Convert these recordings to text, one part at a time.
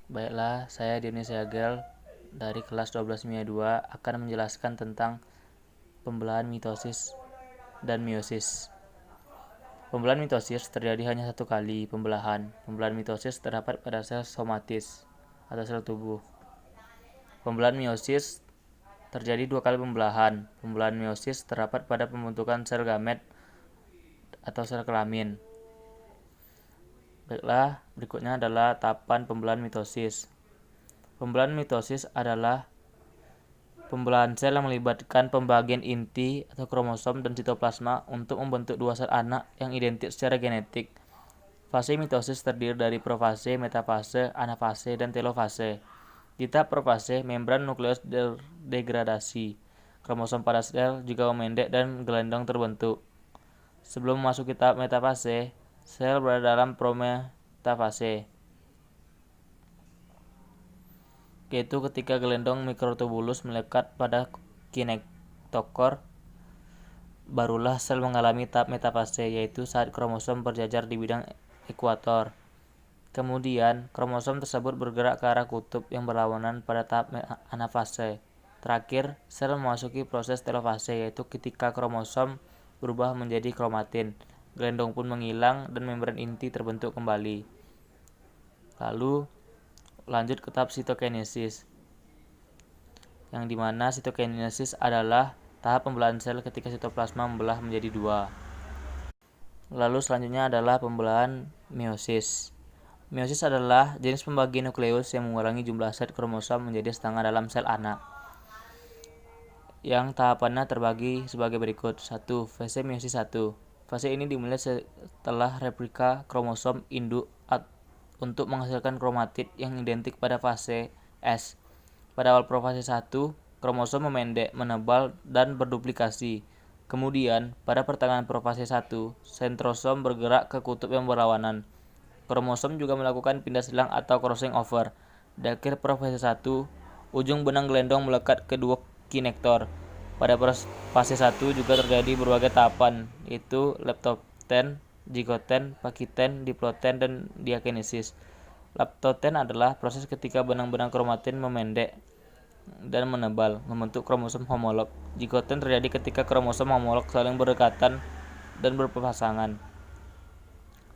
Baiklah, saya Dionisia Gel dari kelas 12 MIA 2 akan menjelaskan tentang pembelahan mitosis dan meiosis. Pembelahan mitosis terjadi hanya satu kali pembelahan. Pembelahan mitosis terdapat pada sel somatis atau sel tubuh. Pembelahan meiosis terjadi dua kali pembelahan. Pembelahan meiosis terdapat pada pembentukan sel gamet atau sel kelamin. Baiklah, berikutnya adalah tahapan pembelahan mitosis. Pembelahan mitosis adalah pembelahan sel yang melibatkan pembagian inti atau kromosom dan sitoplasma untuk membentuk dua sel anak yang identik secara genetik. Fase mitosis terdiri dari profase, metafase, anafase, dan telofase. Di tahap profase, membran nukleus degradasi. Kromosom pada sel juga memendek dan gelendong terbentuk. Sebelum memasuki tahap metafase, sel berada dalam prometafase, yaitu ketika gelendong mikrotubulus melekat pada kinetokor, barulah sel mengalami tahap metafase, yaitu saat kromosom berjajar di bidang ekuator. Kemudian, kromosom tersebut bergerak ke arah kutub yang berlawanan pada tahap anafase. Terakhir, sel memasuki proses telofase, yaitu ketika kromosom berubah menjadi kromatin. Gelendong pun menghilang dan membran inti terbentuk kembali. Lalu, lanjut ke tahap sitokinesis, yang dimana sitokinesis adalah tahap pembelahan sel ketika sitoplasma membelah menjadi dua. Lalu selanjutnya adalah pembelahan meiosis. Meiosis adalah jenis pembagian nukleus yang mengurangi jumlah set kromosom menjadi setengah dalam sel anak, yang tahapannya terbagi sebagai berikut. 1. Fase meiosis 1. Fase ini dimulai setelah replika kromosom induk untuk menghasilkan kromatid yang identik pada fase S. Pada awal profase 1, kromosom memendek, menebal, dan berduplikasi. Kemudian, pada pertengahan profase 1, sentrosom bergerak ke kutub yang berlawanan. Kromosom juga melakukan pindah silang atau crossing over. Di akhir profase 1, ujung benang gelendong melekat ke dua kinektor. Pada fase 1 juga terjadi berbagai tahapan, yaitu leptoten, zigoten, pakiten, diploten, dan diakinesis. Leptoten adalah proses ketika benang-benang kromatin memendek dan menebal, membentuk kromosom homolog. Zigoten terjadi ketika kromosom homolog saling berdekatan dan berpasangan.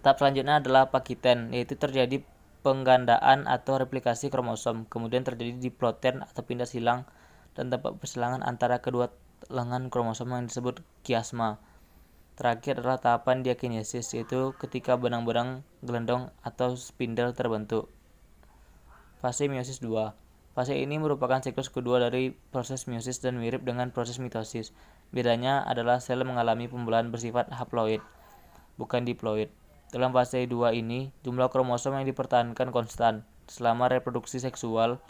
Tahap selanjutnya adalah pakiten, yaitu terjadi penggandaan atau replikasi kromosom. Kemudian terjadi diploten atau pindah silang dan tempat persilangan antara kedua lengan kromosom yang disebut kiasma. Terakhir adalah tahapan diakinesis, yaitu ketika benang-benang gelendong atau spindle terbentuk. Fase meiosis 2. Fase ini merupakan siklus kedua dari proses meiosis dan mirip dengan proses mitosis. Bedanya adalah sel mengalami pembelahan bersifat haploid, bukan diploid. Dalam fase 2 ini, jumlah kromosom yang dipertahankan konstan selama reproduksi seksual.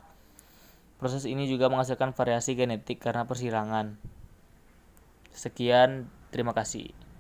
Proses ini juga menghasilkan variasi genetik karena persilangan. Sekian, terima kasih.